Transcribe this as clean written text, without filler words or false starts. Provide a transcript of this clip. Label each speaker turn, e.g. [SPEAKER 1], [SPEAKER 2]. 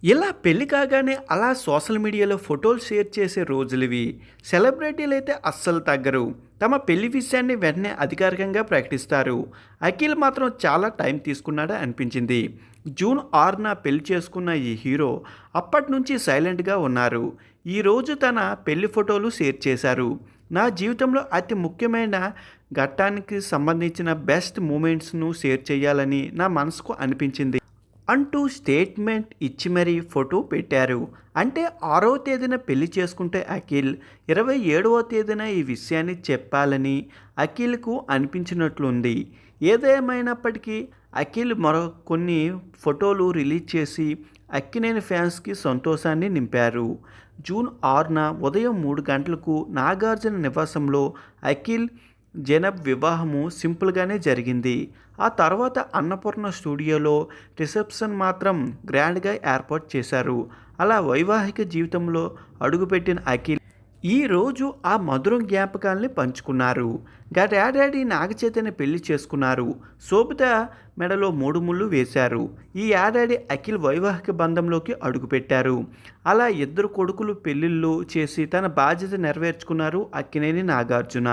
[SPEAKER 1] ఇలా పెళ్లి కాగానే అలా సోషల్ మీడియాలో ఫోటోలు షేర్ చేసే రోజులివి. సెలబ్రిటీలైతే అస్సలు తగ్గరు. తమ పెళ్లి విషయాన్ని వెంటనే అధికారికంగా ప్రకటిస్తారు. అఖిల్ మాత్రం చాలా టైం తీసుకున్నాడా అనిపించింది. జూన్ 6న పెళ్లి చేసుకున్న ఈ హీరో అప్పటి నుంచి సైలెంట్గా ఉన్నారు. ఈరోజు తన పెళ్లి ఫోటోలు షేర్ చేశారు. నా జీవితంలో అతి ముఖ్యమైన ఘట్టానికి సంబంధించిన బెస్ట్ మూమెంట్స్ను షేర్ చేయాలని నా మనసుకు అనిపించింది అంటూ స్టేట్మెంట్ ఇచ్చి మరీ ఫోటో పెట్టారు. అంటే 6వ తేదీన పెళ్లి చేసుకుంటే అఖిల్ 27వ తేదీన ఈ విషయాన్ని చెప్పాలని అఖిల్కు అనిపించినట్లుంది. ఏదేమైనప్పటికీ అఖిల్ మరో కొన్ని ఫోటోలు రిలీజ్ చేసి అక్కినేని ఫ్యాన్స్కి సంతోషాన్ని నింపారు. జూన్ 6న ఉదయం 3 గంటలకు నాగార్జున నివాసంలో అఖిల్ జెనబ్ వివాహము సింపుల్గానే జరిగింది. ఆ తర్వాత అన్నపూర్ణ స్టూడియోలో రిసెప్షన్ మాత్రం గ్రాండ్గా ఏర్పాటు చేశారు. అలా వైవాహిక జీవితంలో అడుగుపెట్టిన అఖిల్ ఈరోజు ఆ మధురం జ్ఞాపకాల్ని పంచుకున్నారు. గతేడాది నాగచైతన్య పెళ్లి చేసుకున్నారు. శోభిత మెడలో 3 ముళ్ళు వేశారు. ఈ ఏడాది అఖిల్ వైవాహిక బంధంలోకి అడుగుపెట్టారు. అలా ఇద్దరు కొడుకులు పెళ్లిళ్ళు చేసి తన బాధ్యత నెరవేర్చుకున్నారు అక్కినేని నాగార్జున.